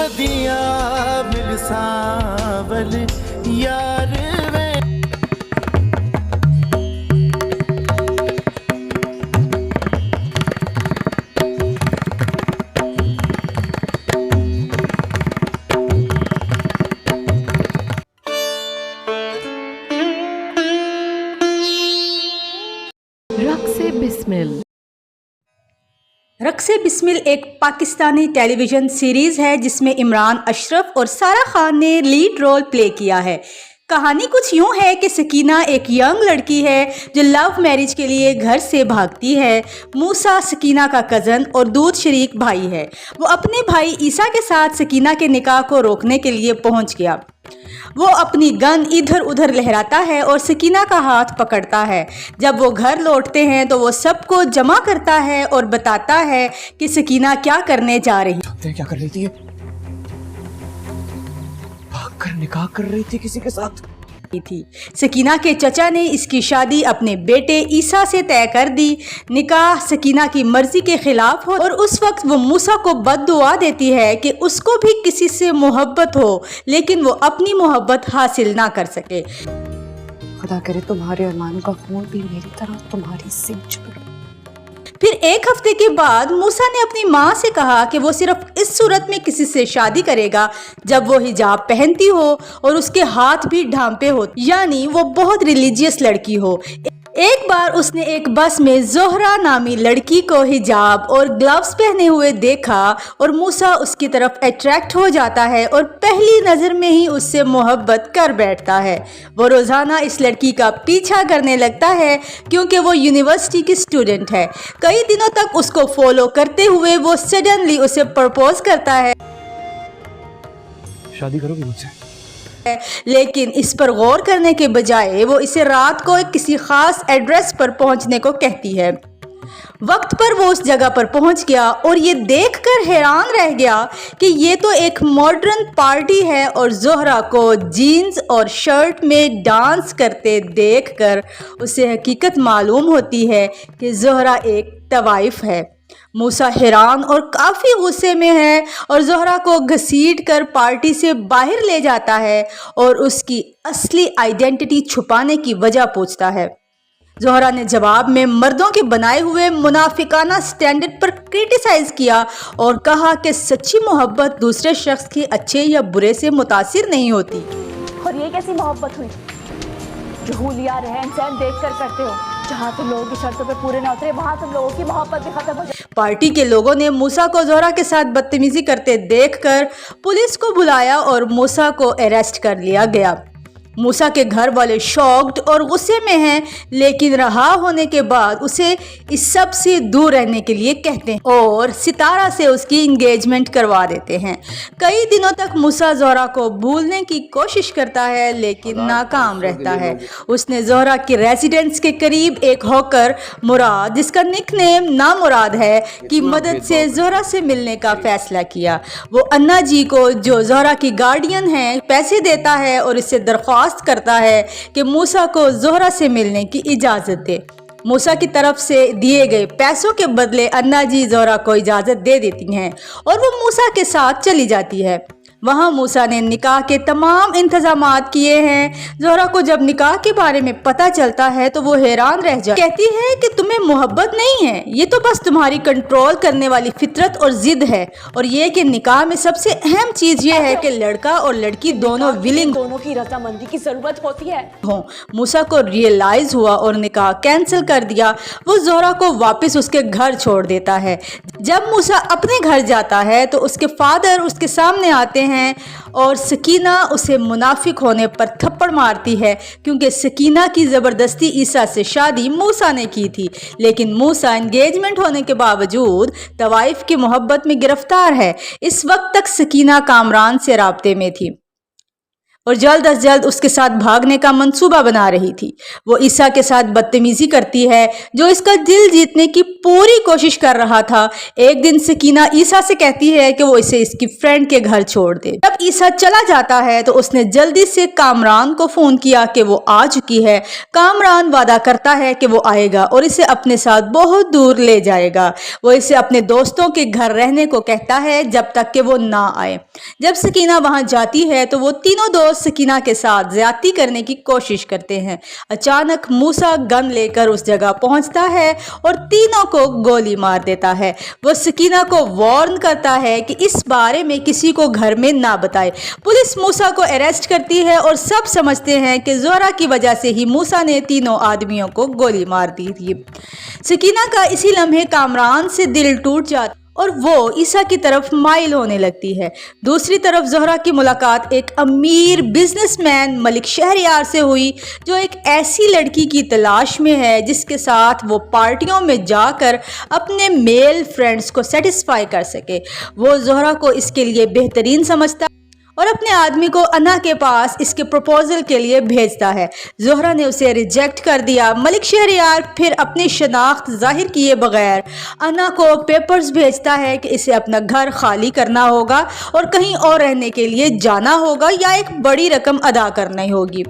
सदियां मिल सावल यार वे। रक्से बिस्मिल। रक्से बिस्मिल एक Pakistani television series है जिसमें इमरान अशरफ और सारा खान ने लीड रोल प्ले किया है। कहानी कुछ यूँ है कि सकीना एक यंग लड़की है जो लव मैरिज के लिए घर से भागती है। मूसा सकीना का कज़न और दूध शरीक भाई है। वो अपने भाई ईसा के साथ सकीना के निकाह को रोकने के लिए पहुँच गया। वो अपनी गन इधर उधर लहराता है और सकीना का हाथ पकड़ता है। जब वो घर लौटते हैं तो वो सबको जमा करता है और बताता है कि सकीना क्या करने जा रही है। क्या कर रही थी? भागकर निकाह कर रही थी किसी के साथ थी। सकीना के चचा ने इसकी शादी अपने बेटे ईसा से तय कर दी। निकाह सकीना की मर्जी के खिलाफ हो और उस वक्त वो मूसा को बद्दुआ देती है कि उसको भी किसी से मोहब्बत हो लेकिन वो अपनी मोहब्बत हासिल ना कर सके। खुदा करे तुम्हारे अरमानों का खून भी मेरी तरह तुम्हारी सिंच पड़े। फिर एक हफ्ते के बाद मूसा ने अपनी माँ से कहा कि वो सिर्फ इस सूरत में किसी से शादी करेगा जब वो हिजाब पहनती हो और उसके हाथ भी ढांपे हो, यानी वो बहुत रिलीजियस लड़की हो। एक बार उसने एक बस में जोहरा नामी लड़की को हिजाब और ग्लव्स पहने हुए देखा और मूसा उसकी तरफ अट्रैक्ट हो जाता है और पहली नज़र में ही उससे मोहब्बत कर बैठता है। वो रोज़ाना इस लड़की का पीछा करने लगता है क्योंकि वो यूनिवर्सिटी की स्टूडेंट है। कई दिनों तक उसको फॉलो करते हुए वो सडनली उसे प्रपोज करता है। शादी करोगी मुझसे? लेकिन इस पर गौर करने के बजाय वो इसे रात को किसी खास एड्रेस पर पहुंचने को कहती है। वक्त पर वो उस जगह पर पहुंच गया और ये देखकर हैरान रह गया कि ये तो एक मॉडर्न पार्टी है और जोहरा को जीन्स और शर्ट में डांस करते देखकर उसे हकीकत मालूम होती है कि जोहरा एक तवाइफ है। मूसा हैरान और काफ़ी गुस्से में है और जोहरा को घसीट कर पार्टी से बाहर ले जाता है और उसकी असली आइडेंटिटी छुपाने की वजह पूछता है। जोहरा ने जवाब में मर्दों के बनाए हुए मुनाफिकाना स्टैंडर्ड पर क्रिटिसाइज किया और कहा कि सच्ची मोहब्बत दूसरे शख्स के अच्छे या बुरे से मुतासिर नहीं होती। और ये कैसी मोहब्बत हुई जो हुलिया रहन सहन देख कर करते हो? जहाँ तुम लोगों की शर्तों पे पूरे ना उतरे वहाँ तुम लोगों की मोहब्बत भी खत्म हो जाए। पार्टी के लोगों ने मूसा को जोहरा के साथ बदतमीजी करते देखकर पुलिस को बुलाया और मूसा को अरेस्ट कर लिया गया। मूसा के घर वाले शॉक्ड और गुस्से में हैं, लेकिन रहा होने के बाद उसे इस सब से दूर रहने के लिए कहते हैं और सितारा से उसकी इंगेजमेंट करवा देते हैं। कई दिनों तक मूसा जोहरा को भूलने की कोशिश करता है लेकिन नाकाम रहता है। उसने जोहरा के रेजिडेंस के करीब एक हॉकर मुराद, जिसका निकनेम नामुराद है, की मदद से जोहरा से मिलने का फैसला किया। वो अन्ना जी को, जो जोहरा की गार्डियन है, पैसे देता है और इससे दरख्वास्त करता है कि मूसा को जोहरा से मिलने की इजाज़त दे। मूसा की तरफ से दिए गए पैसों के बदले अन्ना जी जोहरा को इजाज़त दे देती हैं और वो मूसा के साथ चली जाती है। वहाँ मूसा ने निकाह के तमाम इंतजामात किए हैं। जोहरा को जब निकाह के बारे में पता चलता है तो वो हैरान रह जाती है। कहती है कि तुम्हें मोहब्बत नहीं है, ये तो बस तुम्हारी कंट्रोल करने वाली फितरत और जिद है, और ये कि निकाह में सबसे अहम चीज़ ये है कि लड़का और लड़की दोनों विलिंग, दोनों की रजामंदी की जरूरत होती है। मूसा को रियलाइज हुआ और निकाह कैंसिल कर दिया। वो जोहरा को वापस उसके घर छोड़ देता है। जब मूसा अपने घर जाता है तो उसके फादर उसके सामने आते हैं और सकीना उसे मुनाफिक होने पर थप्पड़ मारती है क्योंकि सकीना की ज़बरदस्ती ईसा से शादी मूसा ने की थी, लेकिन मूसा एंगेजमेंट होने के बावजूद तवाइफ की मोहब्बत में गिरफ्तार है। इस वक्त तक सकीना कामरान से राब्ते में थी। और जल्द अज जल्द उसके साथ भागने का मंसूबा बना रही थी। वो ईसा के साथ बदतमीजी करती है, जो इसका दिल जीतने की पूरी कोशिश कर रहा था। एक दिन सकीना ईसा से कहती है कि वो इसे इसकी फ्रेंड के घर छोड़ दे। जब ईसा चला जाता है तो उसने जल्दी से कामरान को फोन किया कि वो आ चुकी है। कामरान वादा करता है कि वो आएगा और इसे अपने साथ बहुत दूर ले जाएगा। वो इसे अपने दोस्तों के घर रहने को कहता है जब तक कि वो ना आए। जब सकीना वहां जाती है तो वो तीनों दोस्त सकीना के साथ ज्यादती करने की कोशिश करते हैं। अचानक मूसा गन लेकर उस जगह पहुंचता है और तीनों को गोली मार देता है। वो सकीना को वार्न करता है कि इस बारे में किसी को घर में ना बताए। पुलिस मूसा को अरेस्ट करती है और सब समझते हैं कि जोहरा की वजह से ही मूसा ने तीनों आदमियों को गोली मार दी थी। सकीना का इसी लम्हे कामरान से दिल टूट जाता और वो ईसा की तरफ माइल होने लगती है। दूसरी तरफ जोहरा की मुलाकात एक अमीर बिजनेसमैन मलिक शहरयार से हुई, जो एक ऐसी लड़की की तलाश में है जिसके साथ वो पार्टियों में जाकर अपने मेल फ्रेंड्स को सेटिस्फाई कर सके। वो जोहरा को इसके लिए बेहतरीन समझता और अपने आदमी को अन्ना के पास इसके प्रपोजल के लिए भेजता है। जोहरा ने उसे रिजेक्ट कर दिया। मलिक शहरयार फिर अपनी शनाख्त जाहिर किए बगैर अन्ना को पेपर्स भेजता है कि इसे अपना घर खाली करना होगा और कहीं और रहने के लिए जाना होगा या एक बड़ी रकम अदा करनी होगी।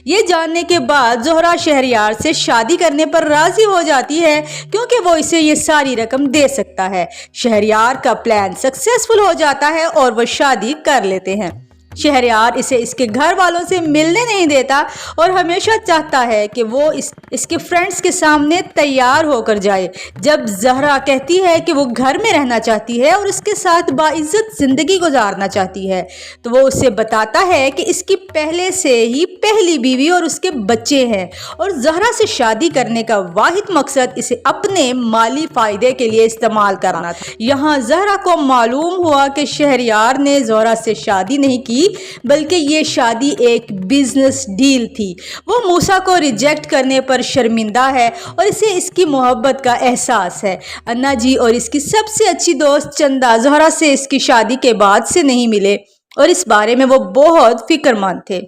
ये जानने के बाद जोहरा शहरयार से शादी करने पर राजी हो जाती है क्योंकि वो इसे ये सारी रकम दे सकता है। शहरयार का प्लान सक्सेसफुल हो जाता है और वो शादी कर लेते हैं। शहरयार इसे इसके घर वालों से मिलने नहीं देता और हमेशा चाहता है कि वो इसके फ्रेंड्स के सामने तैयार होकर जाए। जब जहरा कहती है कि वो घर में रहना चाहती है और उसके साथ बाइज्जत ज़िंदगी गुजारना चाहती है, तो वो उसे बताता है कि इसकी पहले से ही पहली बीवी और उसके बच्चे हैं और जहरा से शादी करने का वाहिद मकसद इसे अपने माली फ़ायदे के लिए इस्तेमाल करना था। यहाँ जहरा को मालूम हुआ कि शहरयार ने जोहरा से शादी नहीं की, बल्कि ये शादी एक बिजनेस डील थी। वो मूसा को रिजेक्ट करने पर शर्मिंदा है और इसे इसकी मोहब्बत का एहसास है। अन्ना जी और इसकी सबसे अच्छी दोस्त चंदा जोहरा से इसकी शादी के बाद से नहीं मिले और इस बारे में वो बहुत फिक्रमंद थे।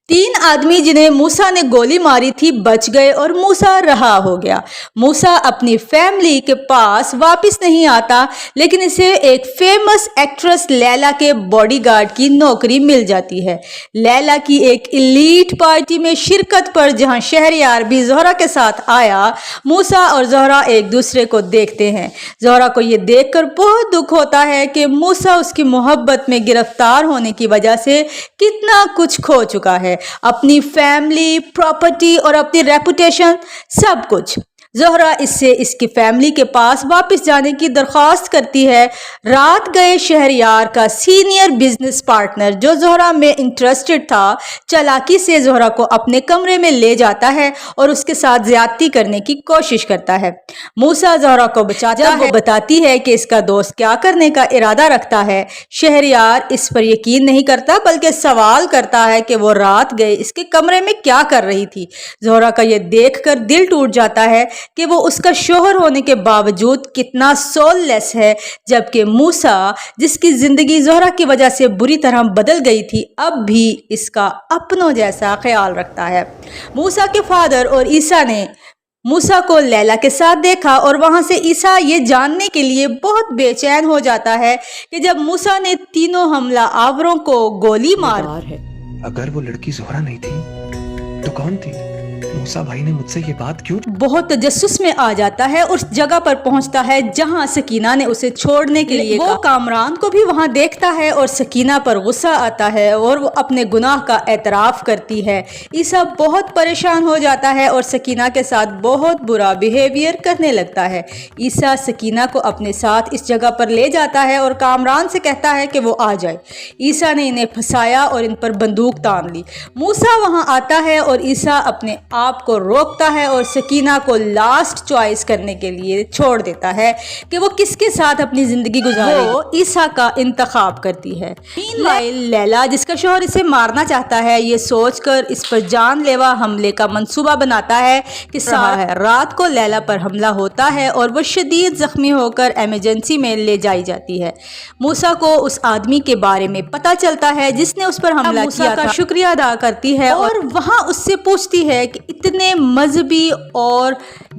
3 आदमी जिन्हें मूसा ने गोली मारी थी बच गए और मूसा रहा हो गया। मूसा अपनी फैमिली के पास वापस नहीं आता, लेकिन इसे एक फेमस एक्ट्रेस लैला के बॉडीगार्ड की नौकरी मिल जाती है। लैला की एक एलीट पार्टी में शिरकत पर जहां शहरयार भी जोहरा के साथ आया, मूसा और जोहरा एक दूसरे को देखते हैं। जोहरा को ये देखकर बहुत दुख होता है कि मूसा उसकी मोहब्बत में गिरफ्तार होने की वजह से कितना कुछ खो चुका है, अपनी फैमिली, प्रॉपर्टी और अपनी रेपुटेशन, सब कुछ। जोहरा इससे इसकी फैमिली के पास वापस जाने की दरख्वास्त करती है। रात गए शहरयार का सीनियर बिजनेस पार्टनर जो जोहरा में इंटरेस्टेड था, चालाकी से जोहरा को अपने कमरे में ले जाता है और उसके साथ ज्यादती करने की कोशिश करता है। मूसा जोहरा को बचाता है। वो बताती है कि इसका दोस्त क्या करने का इरादा रखता है। शहरयार इस पर यकीन नहीं करता, बल्कि सवाल करता है कि वो रात गए इसके कमरे में क्या कर रही थी। जोहरा का ये देखकर दिल टूट जाता है कि वो उसका शोहर होने के बावजूद कितना सोललेस है, जबकि मूसा जिसकी जिंदगी जोहरा की वजह से बुरी तरह बदल गई थी, अब भी इसका अपनों जैसा ख्याल रखता है। मूसा के फादर और ईसा ने मूसा को लैला के साथ देखा और वहां से ईसा ये जानने के लिए बहुत बेचैन हो जाता है कि जब मूसा ने तीनों हमला आवरों को गोली मार है। अगर वो लड़की जोहरा नहीं थी तो कौन थी? मूसा भाई ने मुझसे ये बात क्यों? बहुत तजस्सुस में आ जाता है, उस जगह पर पहुंचता है जहां सकीना ने उसे छोड़ने के लिए वो कामरान को भी वहां देखता है और सकीना पर गुस्सा आता है और वो अपने गुनाह का एतराफ़ करती है। ईसा बहुत परेशान हो जाता है और सकीना के साथ बहुत बुरा बिहेवियर करने लगता है। ईसा सकीना को अपने साथ इस जगह पर ले जाता है और कामरान से कहता है कि वो आ जाए। ईसा ने इन्हें फंसाया और इन पर बंदूक तान ली। मूसा वहां आता है और ईसा अपने آپ کو روکتا ہے اور سکینہ کو لاسٹ چوائس کرنے کے لیے چھوڑ دیتا ہے کہ وہ کس کے ساتھ اپنی زندگی گزارے. وہ عیسیٰ کا انتخاب کرتی ہے. لیلا جس کا شوہر اسے مارنا چاہتا ہے یہ سوچ کر اس پر جان لیوا حملے کا منصوبہ بناتا ہے کہ رات کو لیلا پر حملہ ہوتا ہے اور وہ شدید زخمی ہو کر ایمرجنسی میں لے جائی جاتی ہے. موسیٰ کو اس آدمی کے بارے میں پتہ چلتا ہے جس نے اس پر حملہ کیا تھا. شکریہ ادا کرتی ہے اور وہاں اس سے پوچھتی ہے کہ اتنے مذہبی اور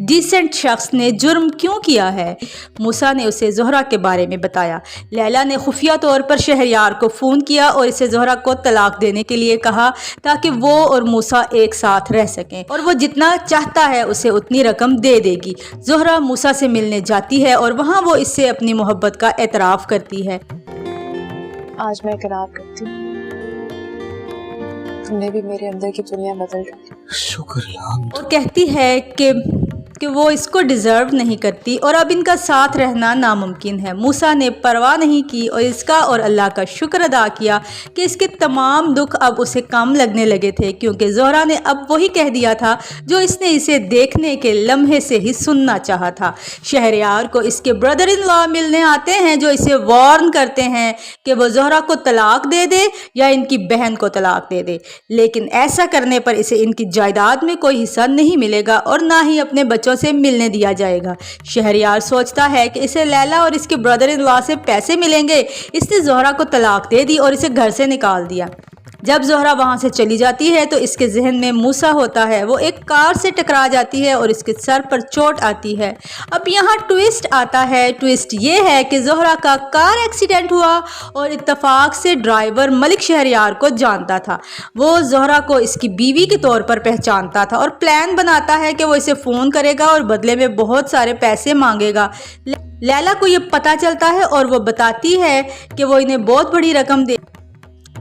ڈیسنٹ شخص نے جرم کیوں کیا ہے. موسیٰ نے اسے زہرہ کے بارے میں بتایا. لیلا نے خفیہ طور پر شہریار کو فون کیا اور اسے زہرہ کو طلاق دینے کے لیے کہا تاکہ وہ اور موسیٰ ایک ساتھ رہ سکیں اور وہ جتنا چاہتا ہے اسے اتنی رقم دے دے گی. زہرہ موسیٰ سے ملنے جاتی ہے اور وہاں وہ اس سے اپنی محبت کا اعتراف کرتی ہے. آج میں اقرار کرتی ہوں تم نے بھی میرے اندر کی دنیا بدل ڈالی. شکر اللہ. اور کہتی ہے کہ وہ اس کو ڈیزرو نہیں کرتی اور اب ان کا ساتھ رہنا ناممکن ہے. موسیٰ نے پرواہ نہیں کی اور اس کا اور اللہ کا شکر ادا کیا کہ اس کے تمام دکھ اب اسے کم لگنے لگے تھے کیونکہ زہرہ نے اب وہی کہہ دیا تھا جو اس نے اسے دیکھنے کے لمحے سے ہی سننا چاہا تھا. شہریار کو اس کے بردر ان لا ملنے آتے ہیں جو اسے وارن کرتے ہیں کہ وہ زہرہ کو طلاق دے دے یا ان کی بہن کو طلاق دے دے لیکن ایسا کرنے پر اسے ان کی جائیداد میں کوئی حصہ نہیں ملے گا اور نہ ہی اپنے بچوں سے ملنے دیا جائے گا. شہریار سوچتا ہے کہ اسے لیلا اور اس کے بردر ان لا سے پیسے ملیں گے. اس نے زہرہ کو طلاق دے دی اور اسے گھر سے نکال دیا. جب زہرہ وہاں سے چلی جاتی ہے تو اس کے ذہن میں موسیٰ ہوتا ہے. وہ ایک کار سے ٹکرا جاتی ہے اور اس کے سر پر چوٹ آتی ہے. اب یہاں ٹویسٹ آتا ہے. ٹویسٹ یہ ہے کہ زہرہ کا کار ایکسیڈنٹ ہوا اور اتفاق سے ڈرائیور ملک شہریار کو جانتا تھا. وہ زہرہ کو اس کی بیوی کے طور پر پہچانتا تھا اور پلان بناتا ہے کہ وہ اسے فون کرے گا اور بدلے میں بہت سارے پیسے مانگے گا. لیلا کو یہ پتہ چلتا ہے اور وہ بتاتی ہے کہ وہ انہیں بہت بڑی رقم دے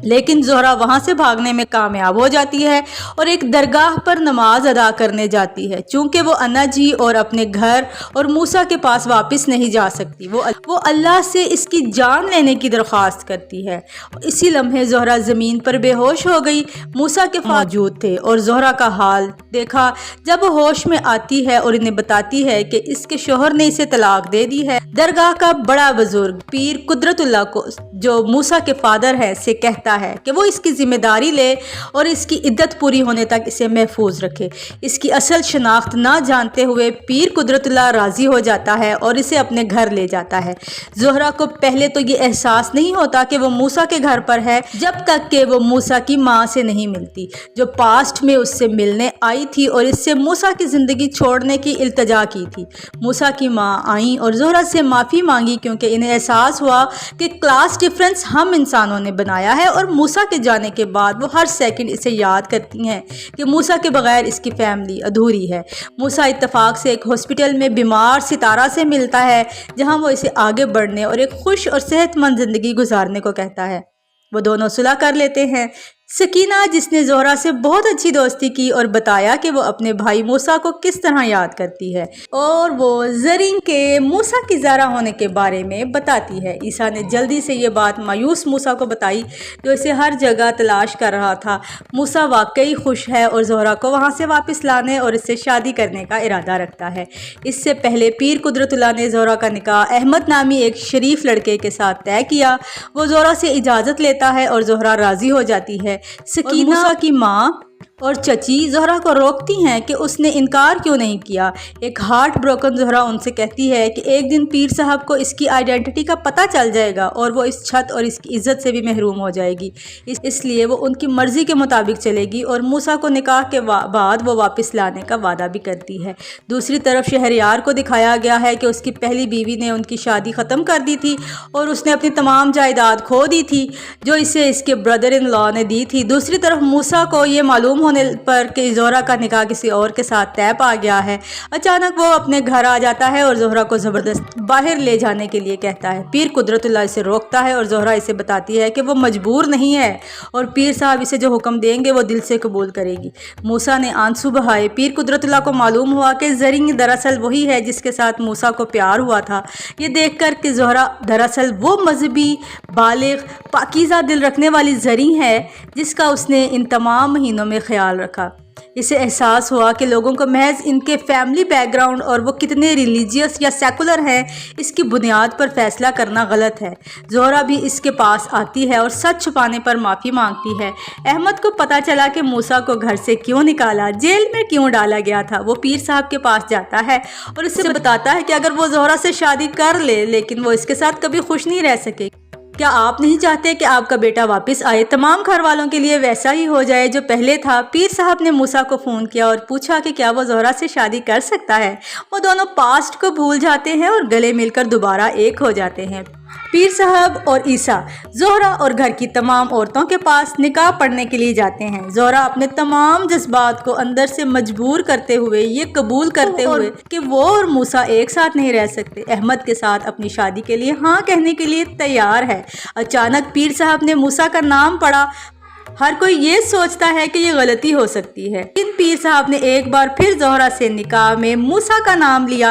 لیکن زہرہ وہاں سے بھاگنے میں کامیاب ہو جاتی ہے اور ایک درگاہ پر نماز ادا کرنے جاتی ہے. چونکہ وہ انا جی اور اپنے گھر اور موسیٰ کے پاس واپس نہیں جا سکتی وہ اللہ سے اس کی جان لینے کی درخواست کرتی ہے. اسی لمحے زہرہ زمین پر بے ہوش ہو گئی. موسیٰ کے موجود تھے اور زہرہ کا حال دیکھا جب وہ ہوش میں آتی ہے اور انہیں بتاتی ہے کہ اس کے شوہر نے اسے طلاق دے دی ہے. درگاہ کا بڑا بزرگ پیر قدرت اللہ کو جو موسیٰ کے فادر ہے سے کہتا ہے کہ وہ اس کی ذمہ داری لے اور اس کی عدت پوری ہونے تک اسے محفوظ رکھے. اس کی اصل شناخت نہ جانتے ہوئے پیر قدرت اللہ راضی ہو جاتا ہے اور اسے اپنے گھر لے جاتا ہے. زہرہ کو پہلے تو یہ احساس نہیں ہوتا کہ وہ موسیٰ کے گھر پر ہے جب تک کہ وہ موسیٰ کی ماں سے نہیں ملتی جو پاسٹ میں اس سے ملنے آئی تھی اور اس سے موسیٰ کی زندگی چھوڑنے کی التجا کی تھی. موسیٰ کی ماں آئیں اور زہرہ سے معافی مانگی کیونکہ انہیں احساس ہوا کہ کلاس ڈفرینس ہم انسانوں نے بنایا ہے اور موسیٰ کے جانے کے بعد وہ ہر سیکنڈ اسے یاد کرتی ہیں کہ موسیٰ کے بغیر اس کی فیملی ادھوری ہے. موسیٰ اتفاق سے ایک ہاسپٹل میں بیمار ستارہ سے ملتا ہے جہاں وہ اسے آگے بڑھنے اور ایک خوش اور صحت مند زندگی گزارنے کو کہتا ہے. وہ دونوں صلح کر لیتے ہیں. سکینہ جس نے زہرہ سے بہت اچھی دوستی کی اور بتایا کہ وہ اپنے بھائی موسیٰ کو کس طرح یاد کرتی ہے اور وہ زرین کے موسیٰ کی زارہ ہونے کے بارے میں بتاتی ہے. عیسیٰ نے جلدی سے یہ بات مایوس موسیٰ کو بتائی جو اسے ہر جگہ تلاش کر رہا تھا. موسیٰ واقعی خوش ہے اور زہرہ کو وہاں سے واپس لانے اور اس سے شادی کرنے کا ارادہ رکھتا ہے. اس سے پہلے پیر قدرت اللہ نے زہرہ کا نکاح احمد نامی ایک شریف لڑکے کے ساتھ طے کیا. وہ زہرہ سے اجازت لیتا ہے اور زہرہ راضی ہو جاتی ہے. سکینہ کی ماں اور چچی زہرہ کو روکتی ہیں کہ اس نے انکار کیوں نہیں کیا. ایک ہارٹ بروکن زہرہ ان سے کہتی ہے کہ ایک دن پیر صاحب کو اس کی آئیڈینٹی کا پتہ چل جائے گا اور وہ اس چھت اور اس کی عزت سے بھی محروم ہو جائے گی. اس لیے وہ ان کی مرضی کے مطابق چلے گی اور موسیٰ کو نکاح کے بعد وہ واپس لانے کا وعدہ بھی کرتی ہے. دوسری طرف شہریار کو دکھایا گیا ہے کہ اس کی پہلی بیوی نے ان کی شادی ختم کر دی تھی اور اس نے اپنی تمام جائیداد کھو دی تھی جو اسے اس کے بردر ان لا نے دی تھی. دوسری طرف موسیٰ کو یہ معلوم ہونے پر کہ زہرہ کا نکاح کسی اور کے ساتھ طے پا گیا ہے اچانک وہ اپنے گھر آ جاتا ہے اور زہرہ کو زبردست باہر لے جانے کے لیے کہتا ہے. پیر قدرت اللہ اسے روکتا ہے اور زہرہ اسے بتاتی ہے کہ وہ مجبور نہیں ہے اور پیر صاحب اسے جو حکم دیں گے وہ دل سے قبول کرے گی. موسیٰ نے آنسو بہائے. پیر قدرت اللہ کو معلوم ہوا کہ زرین دراصل وہی ہے جس کے ساتھ موسیٰ کو پیار ہوا تھا. یہ دیکھ کر کہ زہرہ دراصل وہ مذہبی بالغ پاکیزہ دل رکھنے والی زرین ہے جس کا اس نے ان تمام مہینوں میں خیال رکھا. इसे एहसास हुआ कि लोगों को महज इनके फैमिली बैकग्राउंड और वो कितने रिलीजियस या सेकुलर हैं इसकी बुनियाद पर फैसला करना गलत है। ज़ोहरा भी इसके पास आती है और सच छुपाने पर माफ़ी मांगती है। अहमद को पता चला कि मूसा को घर से क्यों निकाला, जेल में क्यों डाला गया था। वो पीर साहब के पास जाता है और इससे बताता है कि अगर वो ज़ोहरा से शादी कर ले लेकिन वो इसके साथ कभी खुश नहीं रह सके। क्या आप नहीं चाहते कि आपका बेटा वापस आए, तमाम घर वालों के लिए वैसा ही हो जाए जो पहले था। पीर साहब ने मूसा को फ़ोन किया और पूछा कि क्या वो ज़ोहरा से शादी कर सकता है। वो दोनों पास्ट को भूल जाते हैं और गले मिलकर दोबारा एक हो जाते हैं। पीर साहब और ईसा ज़ोहरा और घर की तमाम औरतों के पास निकाह पढ़ने के लिए जाते हैं। ज़ोहरा अपने तमाम जज्बात को अंदर से मजबूर करते हुए, ये कबूल करते हुए कि वो और मूसा एक साथ नहीं रह सकते, अहमद के साथ अपनी शादी के लिए हाँ कहने के लिए तैयार है। अचानक पीर साहब ने मूसा का नाम पढ़ा। हर कोई ये सोचता है कि ये गलती हो सकती है, लेकिन पीर साहब ने एक बार फिर ज़ोहरा से निकाह में मूसा का नाम लिया।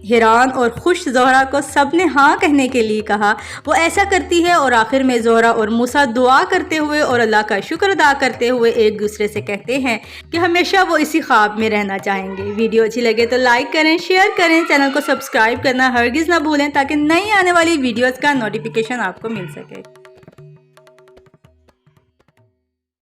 हैरान और खुश ज़ोहरा को सब ने हाँ कहने के लिए कहा। वो ऐसा करती है और आखिर में ज़ोहरा और मूसा दुआ करते हुए और अल्लाह का शुक्र अदा करते हुए एक दूसरे से कहते हैं कि हमेशा वो इसी ख्वाब में रहना चाहेंगे। वीडियो अच्छी लगे तो लाइक करें, शेयर करें, चैनल को सब्सक्राइब करना हरगिज़ ना भूलें ताकि नई आने वाली वीडियोज़ का नोटिफिकेशन आपको मिल सके।